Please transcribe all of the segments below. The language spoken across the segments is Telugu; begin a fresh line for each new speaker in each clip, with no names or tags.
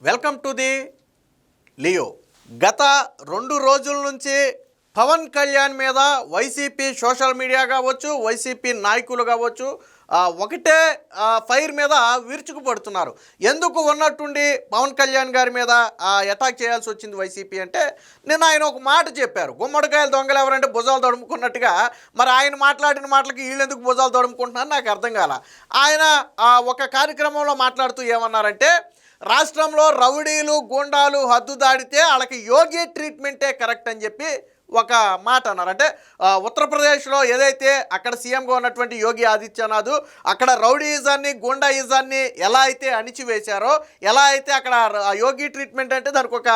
Welcome to the Leo. గత 2 రోజుల నుంచి పవన్ కళ్యాణ్ మీద వైసీపీ సోషల్ మీడియా కావచ్చు, వైసీపీ నాయకులు కావచ్చు, ఒకటే ఫైర్ మీద విరుచుకుపడుతున్నారు. ఎందుకు ఉన్నట్టుండి పవన్ కళ్యాణ్ గారి మీద అటాక్ చేయాల్సి వచ్చింది వైసీపీ అంటే, నిన్న ఆయన ఒక మాట చెప్పారు. గుమ్మడికాయలు దొంగలు ఎవరంటే భుజాలు తడుముకున్నట్టుగా, మరి ఆయన మాట్లాడిన మాటలకి వీళ్ళు ఎందుకు భుజాలు తడుముకుంటున్నారు నాకు అర్థం కాల. ఆయన ఒక కార్యక్రమంలో మాట్లాడుతూ ఏమన్నారంటే, రాష్ట్రంలో రౌడీలు గూండాలు హద్దు దాడితే వాళ్ళకి యోగి ట్రీట్మెంటే కరెక్ట్ అని చెప్పి ఒక మాట అన్నారు. అంటే ఉత్తరప్రదేశ్లో ఏదైతే అక్కడ సీఎంగా ఉన్నటువంటి యోగి ఆదిత్యనాథ్ అక్కడ రౌడీయిజాన్ని గూండాయిజాన్ని ఎలా అయితే అణిచివేశారో, ఎలా అయితే అక్కడ యోగి ట్రీట్మెంట్ అంటే దానికి ఒక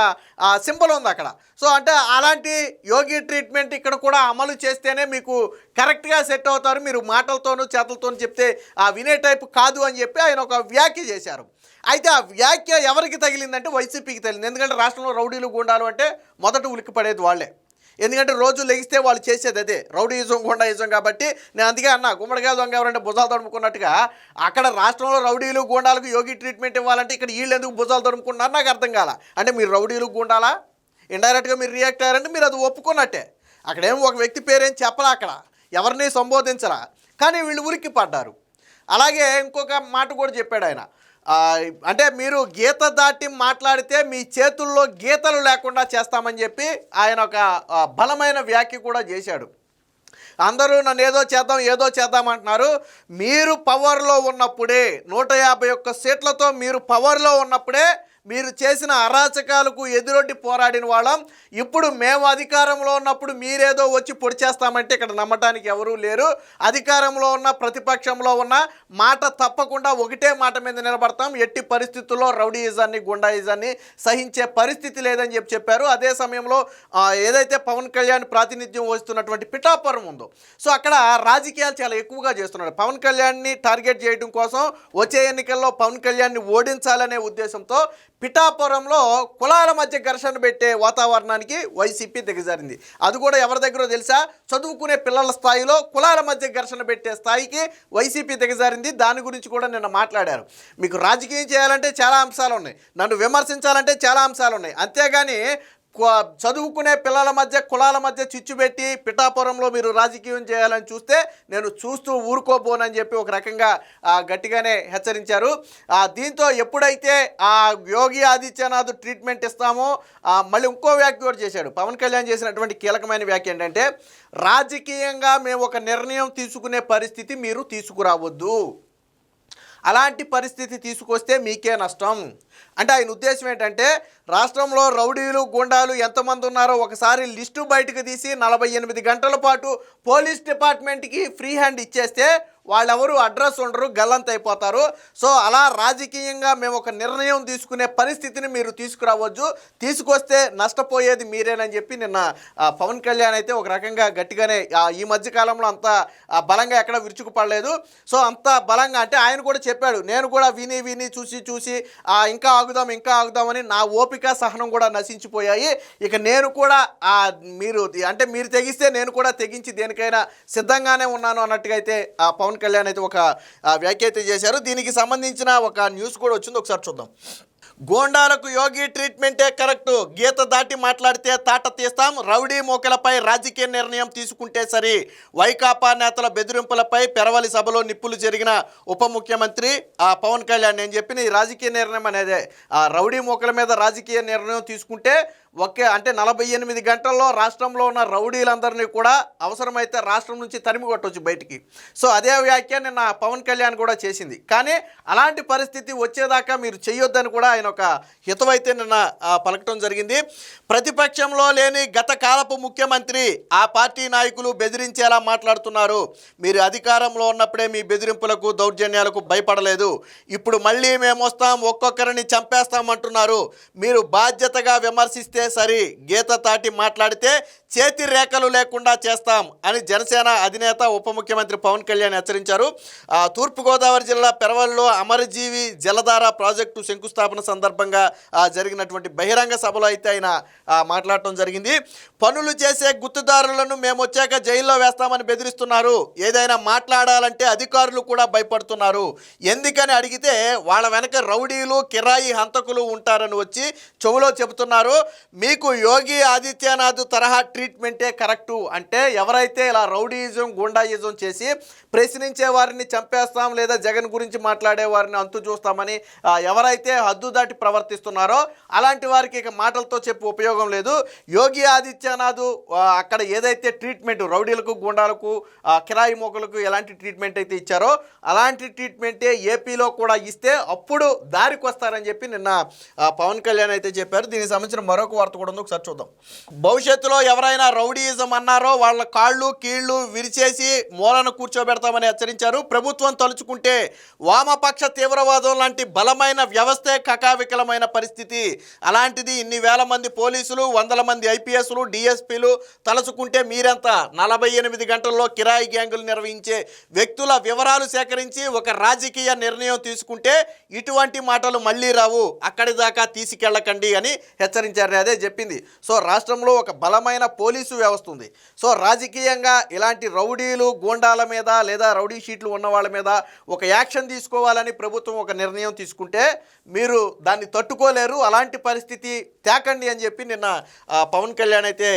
సింబల్ ఉంది అక్కడ. సో అంటే అలాంటి యోగి ట్రీట్మెంట్ ఇక్కడ కూడా అమలు చేస్తేనే మీకు కరెక్ట్గా సెట్ అవుతారు, మీరు మాటలతోనూ చేతులతోనూ చెప్తే వినే టైపు కాదు అని చెప్పి ఆయన ఒక వ్యాఖ్య చేశారు. అయితే ఆ వ్యాఖ్య ఎవరికి తగిలిందంటే వైసీపీకి తగిలింది. ఎందుకంటే రాష్ట్రంలో రౌడీలు గూండాలు అంటే మొదట ఉలిక్కిపడేది వాళ్ళే. ఎందుకంటే రోజు లెగిస్తే వాళ్ళు చేసేది అదే రౌడీయిజం గూండాయిజం. కాబట్టి నేను అందుకే అన్నా, గుమ్మడికాయలు దొంగ ఎవరంటే భుజాలు తడుముకున్నట్టుగా అక్కడ రాష్ట్రంలో రౌడీలు గూండాలకు యోగి ట్రీట్మెంట్ ఇవ్వాలంటే ఇక్కడ వీళ్ళు ఎందుకు భుజాలు తడుముకుంటున్నారు నాకు అర్థం కాల. అంటే మీరు రౌడీలు గూండాలా ఇండైరెక్ట్గా మీరు రియాక్ట్ అయ్యారంటే మీరు అది ఒప్పుకున్నట్టే. అక్కడేమో ఒక వ్యక్తి పేరేం చెప్పలా, అక్కడ ఎవరిని సంబోధించరా, కానీ వీళ్ళు ఉరికి పడ్డారు. అలాగే ఇంకొక మాట కూడా చెప్పాడు ఆయన, అంటే మీరు గీత దాటి మాట్లాడితే మీ చేతుల్లో గీతలు లేకుండా చేస్తామని చెప్పి ఆయన ఒక బలమైన వ్యాఖ్య కూడా చేశాడు. అందరూ నన్ను ఏదో చేద్దాం అంటున్నారు. మీరు పవర్లో ఉన్నప్పుడే 151 సీట్లతో మీరు పవర్లో ఉన్నప్పుడే మీరు చేసిన అరాచకాలకు ఎదురొడ్డి పోరాడిన వాళ్ళం. ఇప్పుడు మేము అధికారంలో ఉన్నప్పుడు మీరేదో వచ్చి పొడి చేస్తామంటే ఇక్కడ నమ్మటానికి ఎవరూ లేరు. అధికారంలో ఉన్న ప్రతిపక్షంలో ఉన్న మాట తప్పకుండా ఒకటే మాట మీద నిలబడతాం. ఎట్టి పరిస్థితుల్లో రౌడీయిజాన్ని గుండాయిజాన్ని సహించే పరిస్థితి లేదని చెప్పారు. అదే సమయంలో ఏదైతే పవన్ కళ్యాణ్ ప్రాతినిధ్యం వహిస్తున్నటువంటి పిఠాపురం ఉందో, సో అక్కడ రాజకీయాలు చాలా ఎక్కువగా చేస్తున్నాడు. పవన్ కళ్యాణ్ని టార్గెట్ చేయడం కోసం వచ్చే ఎన్నికల్లో పవన్ కళ్యాణ్ని ఓడించాలనే ఉద్దేశంతో పిఠాపురంలో కులాల మధ్య ఘర్షణ పెట్టే వాతావరణానికి వైసీపీ దిగజారింది. అది కూడా ఎవరి దగ్గర తెలుసా, చదువుకునే పిల్లల స్థాయిలో కులాల మధ్య ఘర్షణ పెట్టే స్థాయికి వైసీపీ దిగజారింది. దాని గురించి కూడా నిన్న మాట్లాడారు. మీకు రాజకీయం చేయాలంటే చాలా అంశాలు ఉన్నాయి, నన్ను విమర్శించాలంటే చాలా అంశాలు ఉన్నాయి. అంతేగాని చదువుకునే పిల్లల మధ్య కులాల మధ్య చిచ్చు పెట్టి పిఠాపురంలో మీరు రాజకీయం చేయాలని చూస్తే నేను చూస్తూ ఊరుకోబోనని చెప్పి ఒక రకంగా గట్టిగానే హెచ్చరించారు. దీంతో ఎప్పుడైతే యోగి ఆదిత్యనాథ్ ట్రీట్మెంట్ ఇస్తామో మళ్ళీ ఇంకో వ్యాఖ్య కూడా చేశాడు. పవన్ కళ్యాణ్ చేసినటువంటి కీలకమైన వ్యాఖ్య ఏంటంటే, రాజకీయంగా మేము ఒక నిర్ణయం తీసుకునే పరిస్థితి మీరు తీసుకురావద్దు, అలాంటి పరిస్థితి తీసుకొస్తే మీకే నష్టం. అంటే ఆయన ఉద్దేశం ఏంటంటే, రాష్ట్రంలో రౌడీలు గూండాలు ఎంతమంది ఉన్నారో ఒకసారి లిస్టు బయటకు తీసి 48 గంటల పాటు పోలీస్ డిపార్ట్మెంట్కి ఫ్రీ హ్యాండ్ ఇచ్చేస్తే వాళ్ళెవరు అడ్రస్ ఉండరు, గల్లంత అయిపోతారు. సో అలా రాజకీయంగా మేము ఒక నిర్ణయం తీసుకునే పరిస్థితిని మీరు తీసుకురావచ్చు, తీసుకొస్తే నష్టపోయేది మీరేనని చెప్పి నిన్న పవన్ కళ్యాణ్ అయితే ఒక రకంగా గట్టిగానే ఈ మధ్యకాలంలో అంత బలంగా ఎక్కడ విరుచుకుపడలేదు. సో అంత బలంగా అంటే ఆయన కూడా చెప్పాడు, నేను కూడా విని చూసి ఇంకా ఆగుదామని నా ఓపిక సహనం కూడా నశించిపోయాయి. ఇక నేను కూడా మీరు తెగిస్తే నేను కూడా తెగించి దేనికైనా సిద్ధంగానే ఉన్నాను అన్నట్టుగా అయితే పవన్ కళ్యాణ్ అయితే ఒక వ్యాఖ్య అయితే చేశారు. దీనికి సంబంధించిన ఒక న్యూస్ కూడా వచ్చింది, ఒకసారి చూద్దాం. గోండాలకు యోగి ట్రీట్మెంటే కరెక్టు, గీత దాటి మాట్లాడితే తాట తీస్తాం, రౌడీ మోకలపై రాజకీయ నిర్ణయం తీసుకుంటే సరి, వైకాపా నేతల బెదిరింపులపై పెరవలి సభలో నిప్పులు జరిగిన ఉప ముఖ్యమంత్రి పవన్ కళ్యాణ్. నేను చెప్పిన ఈ రాజకీయ నిర్ణయం అనేదే, రౌడీ మోకల మీద రాజకీయ నిర్ణయం తీసుకుంటే అంటే 48 గంటల్లో రాష్ట్రంలో ఉన్న రౌడీలందరినీ కూడా అవసరమైతే రాష్ట్రం నుంచి తరిమి కొట్టవచ్చు బయటికి. సో అదే వ్యాఖ్య నిన్న పవన్ కళ్యాణ్ కూడా చేసింది. కానీ అలాంటి పరిస్థితి వచ్చేదాకా మీరు చేయొద్దని కూడా ఆయన ఒక హితవైతే నిన్న పలకటం జరిగింది. ప్రతిపక్షంలో లేని గత కాలపు ముఖ్యమంత్రి ఆ పార్టీ నాయకులు బెదిరించేలా మాట్లాడుతున్నారు. మీరు అధికారంలో ఉన్నప్పుడే మీ బెదిరింపులకు దౌర్జన్యాలకు భయపడలేదు, ఇప్పుడు మళ్ళీ మేము వస్తాం ఒక్కొక్కరిని చంపేస్తామంటున్నారు. మీరు బాధ్యతగా విమర్శిస్తే సరే గీత దాటి మాట్లాడితే చేతి రేఖలు లేకుండా చేస్తాం అని జనసేన అధినేత ఉప ముఖ్యమంత్రి పవన్ కళ్యాణ్ హెచ్చరించారు. తూర్పుగోదావరి జిల్లా పెరవల్లో అమరజీవి జలధార ప్రాజెక్టు శంకుస్థాపన సందర్భంగా జరిగినటువంటి బహిరంగ సభలో అయితే ఆయన మాట్లాడటం జరిగింది. పనులు చేసే గుర్తుదారులను మేము వచ్చాక జైల్లో వేస్తామని బెదిరిస్తున్నారు. ఏదైనా మాట్లాడాలంటే అధికారులు కూడా భయపడుతున్నారు. ఎందుకని అడిగితే వాళ్ళ వెనక రౌడీలు కిరాయి హంతకులు ఉంటారని వచ్చి చెవులో చెబుతున్నారు. మీకు యోగి ఆదిత్యనాథ్ తరహా ట్రీట్మెంటే కరెక్టు. అంటే ఎవరైతే ఇలా రౌడీయిజం గుండాయిజం చేసి ప్రశ్నించే వారిని చంపేస్తాం లేదా జగన్ గురించి మాట్లాడే వారిని అంతు చూస్తామని ఎవరైతే హద్దు దాటి ప్రవర్తిస్తున్నారో అలాంటి వారికి ఇక మాటలతో చెప్పి ఉపయోగం లేదు. యోగి ఆదిత్యనాథ్ అక్కడ ఏదైతే ట్రీట్మెంట్ రౌడీలకు గుండాలకు కిరాయి మొక్కలకు ఎలాంటి ట్రీట్మెంట్ అయితే ఇచ్చారో అలాంటి ట్రీట్మెంటే ఏపీలో కూడా ఇస్తే అప్పుడు దారికి వస్తారని చెప్పి నిన్న పవన్ కళ్యాణ్ అయితే చెప్పారు. దీనికి సంబంధించిన మరొక వార్త కూడా ఉంది, ఒకసారి చూద్దాం. భవిష్యత్తులో ఎవరైనా రౌడీయిజం అన్నారో వాళ్ళ కాళ్ళు కీళ్లు విరిచేసి మూలను కూర్చోబెడతామని హెచ్చరించారు. ప్రభుత్వం తలుచుకుంటే వామపక్ష తీవ్రవాదం లాంటి బలమైన వ్యవస్థే కకావికలమైన పరిస్థితి. అలాంటిది ఇన్ని వేల మంది పోలీసులు, వందల మంది ఐపీఎస్లు, డిఎస్పీలు తలుచుకుంటే మీరంతా 48 గంటల్లో కిరాయి గ్యాంగులు నిర్వహించే వ్యక్తుల వివరాలు సేకరించి ఒక రాజకీయ నిర్ణయం తీసుకుంటే ఇటువంటి మాటలు మళ్ళీ రావు. అక్కడి దాకా తీసుకెళ్ళకండి అని హెచ్చరించారు. అదే చెప్పింది. సో రాష్ట్రంలో ఒక బలమైన పోలీసు వ్యవస్థ ఉంది. సో రాజకీయంగా ఇలాంటి రౌడీలు గూండాల మీద లేదా రౌడీ షీట్లు ఉన్న వాళ్ళ మీద ఒక యాక్షన్ తీసుకోవాలని ప్రభుత్వం ఒక నిర్ణయం తీసుకుంటే మీరు దాన్ని తట్టుకోలేరు. అలాంటి పరిస్థితి తేకండి అని చెప్పి నిన్న పవన్ కళ్యాణ్ అయితే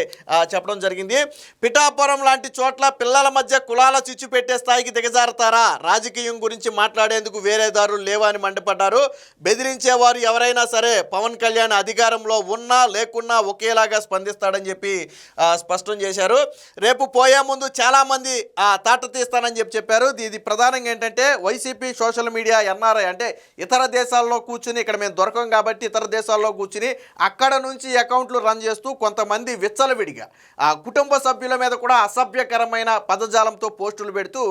చెప్పడం జరిగింది. పిఠాపురం లాంటి చోట్ల పిల్లల మధ్య కులాల చిచ్చు పెట్టే స్థాయికి దిగజారుతారా? రాజకీయం గురించి మాట్లాడేందుకు వేరే దారులు లేవా అని మండిపడ్డారు. బెదిరించేవారు ఎవరైనా సరే పవన్ కళ్యాణ్ అధికారంలో ఉన్నా లేకున్నా ఒకేలాగా స్పందిస్తాడని చెప్పి స్పష్టం చేశారు. రేపు పోయే ముందు చాలామంది తాట తీస్తానని చెప్పారు. ఇది ప్రధానంగా ఏంటంటే వైసీపీ సోషల్ మీడియా ఎన్ఆర్ఐ అంటే ఇతర దేశాల్లో కూర్చుని ఇక్కడ మేము దొరకం కాబట్టి ఇతర దేశాల్లో కూర్చుని అక్కడ నుంచి అకౌంట్లు రన్ చేస్తూ కొంతమంది విచ్చలవిడిగా కుటుంబ సభ్యుల మీద కూడా అసభ్యకరమైన పదజాలంతో పోస్టులు పెడుతూ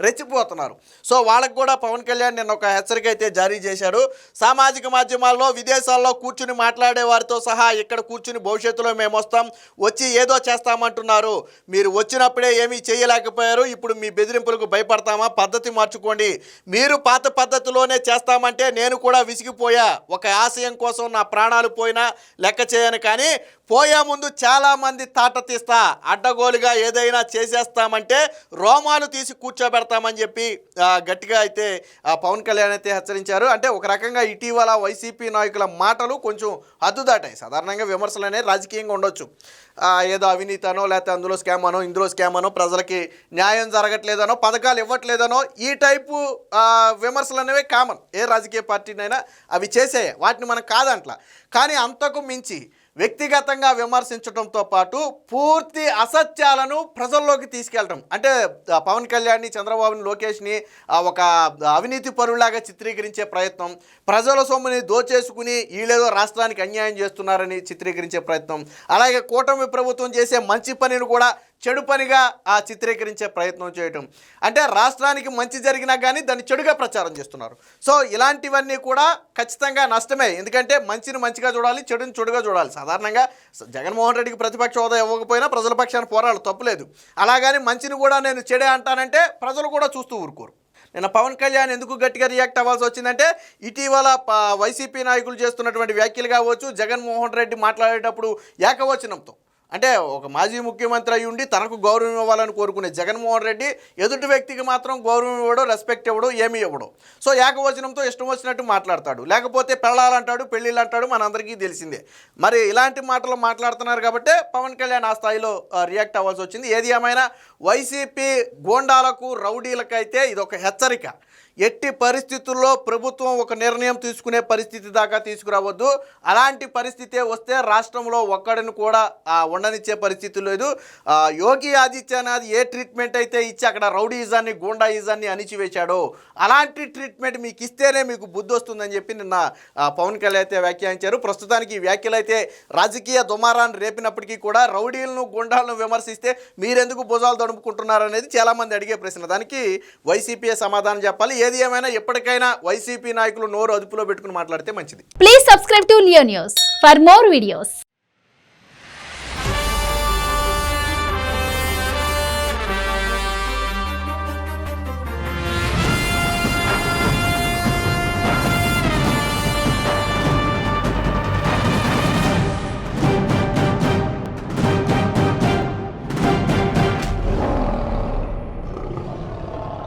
రెచ్చిపోతున్నారు. సో వాళ్ళకు కూడా పవన్ కళ్యాణ్ నిన్న ఒక హెచ్చరిక అయితే జారీ చేశారు. సామాజిక మాధ్యమాల్లో విదేశాల్లో కూర్చుని మాట్లాడే వారితో సహా ఇక్కడ కూర్చుని భవిష్యత్తులో మేము వస్తాం, వచ్చి ఏదో చేస్తామంటున్నారు. మీరు వచ్చినప్పుడే ఏమీ చేయలేకపోయారు, ఇప్పుడు మీ బెదిరింపులకు భయపడతామా? పద్ధతి మార్చుకోండి. మీరు పాత పద్ధతిలోనే చేస్తామంటే నేను కూడా విసిగిపోయా. ఒక ఆశయం కోసం నా ప్రాణాలు పోయినా లెక్క చేయను, కానీ పోయే ముందు చాలామంది తాట తీస్తా, అడ్డగోలుగా ఏదైనా చేసేస్తామంటే రోమాలు తీసి కూర్చోబెడతామని చెప్పి గట్టిగా అయితే పవన్ కళ్యాణ్ అయితే హెచ్చరించారు. అంటే ఒక రకంగా ఇటీవల వైసీపీ నాయకుల మాటలు కొంచెం హద్దు దాటాయి. సాధారణంగా విమర్శలు అనేవి రాజకీయంగా ఉండొచ్చు. ఏదో అవినీతి అనో లేకపోతే అందులో స్కామ్ అనో ఇందులో స్కామ్ అనో ప్రజలకి న్యాయం జరగట్లేదనో పథకాలు ఇవ్వట్లేదనో ఈ టైపు విమర్శలు అనేవి కామన్. ఏ రాజకీయ పార్టీనైనా అవి చేసే వాటిని మనం కాదంట్లా. కానీ అంతకు మించి వ్యక్తిగతంగా విమర్శించడంతో పాటు పూర్తి అసత్యాలను ప్రజల్లోకి తీసుకెళ్ళటం, అంటే పవన్ కళ్యాణ్ని, చంద్రబాబుని, లోకేష్ని ఒక అవినీతి పరులాగా చిత్రీకరించే ప్రయత్నం, ప్రజల సొమ్ముని దోచేసుకుని వీళ్ళేదో రాష్ట్రానికి అన్యాయం చేస్తున్నారని చిత్రీకరించే ప్రయత్నం, అలాగే కూటమి ప్రభుత్వం చేసే మంచి పనిని కూడా చెడు పనిగా చిత్రీకరించే ప్రయత్నం చేయటం, అంటే రాష్ట్రానికి మంచి జరిగినా కానీ దాన్ని చెడుగా ప్రచారం చేస్తున్నారు. సో ఇలాంటివన్నీ కూడా ఖచ్చితంగా నష్టమే. ఎందుకంటే మంచిని మంచిగా చూడాలి, చెడుని చెడుగా చూడాలి. సాధారణంగా జగన్మోహన్ రెడ్డికి ప్రతిపక్ష హోదా ఇవ్వకపోయినా ప్రజల పక్షాన్ని పోరాడు, తప్పులేదు. అలాగని మంచిని కూడా నేను చెడే అంటానంటే ప్రజలు కూడా చూస్తూ ఊరుకోరు. నిన్న పవన్ కళ్యాణ్ ఎందుకు గట్టిగా రియాక్ట్ అవ్వాల్సి వచ్చిందంటే ఇటీవల వైసీపీ నాయకులు చేస్తున్నటువంటి వ్యాఖ్యలు కావచ్చు, జగన్మోహన్ రెడ్డి మాట్లాడేటప్పుడు ఏకవచనంతో, అంటే ఒక మాజీ ముఖ్యమంత్రి అయి ఉండి తనకు గౌరవం ఇవ్వాలని కోరుకునే జగన్మోహన్ రెడ్డి ఎదుటి వ్యక్తికి మాత్రం గౌరవం ఇవ్వడం, రెస్పెక్ట్ ఇవ్వడం, ఏమీ ఇవ్వడం. సో ఏకవచనంతో ఇష్టం వచ్చినట్టు మాట్లాడతాడు, లేకపోతే పెళ్ళాలంటాడు, పెళ్ళిళ్ళు అంటాడు, మనందరికీ తెలిసిందే. మరి ఇలాంటి మాటలు మాట్లాడుతున్నారు కాబట్టి పవన్ కళ్యాణ్ ఆ స్థాయిలో రియాక్ట్ అవ్వాల్సి వచ్చింది. ఏది ఏమైనా వైసీపీ గోండాలకు, రౌడీలకైతే ఇది ఒక హెచ్చరిక. ఎట్టి పరిస్థితుల్లో ప్రభుత్వం ఒక నిర్ణయం తీసుకునే పరిస్థితి దాకా తీసుకురావద్దు. అలాంటి పరిస్థితే వస్తే రాష్ట్రంలో ఒక్కడిని కూడా ఉండనిచ్చే పరిస్థితి లేదు. యోగి ఆదిత్యనాథ్ ఏ ట్రీట్మెంట్ అయితే ఇచ్చి అక్కడ రౌడీయిజాన్ని, గూండాయిజాన్ని అణిచివేశాడో అలాంటి ట్రీట్మెంట్ మీకు ఇస్తేనే మీకు బుద్ధి వస్తుందని చెప్పి నిన్న పవన్ కళ్యాణ్ అయితే వ్యాఖ్యానించారు. ప్రస్తుతానికి ఈ వ్యాఖ్యలు అయితే రాజకీయ దుమారాన్ని రేపినప్పటికీ కూడా రౌడీలను, గుండాలను విమర్శిస్తే మీరెందుకు భుజాలు తడుముకుంటున్నారనేది చాలామంది అడిగే ప్రశ్న. దానికి వైసీపీ సమాధానం చెప్పాలి. ఏది ఏమైనా ఎప్పటికైనా వైసీపీ నాయకులు నోరు అదుపులో పెట్టుకుని మాట్లాడితే మంచిది.
Please subscribe to Leo news for more videos.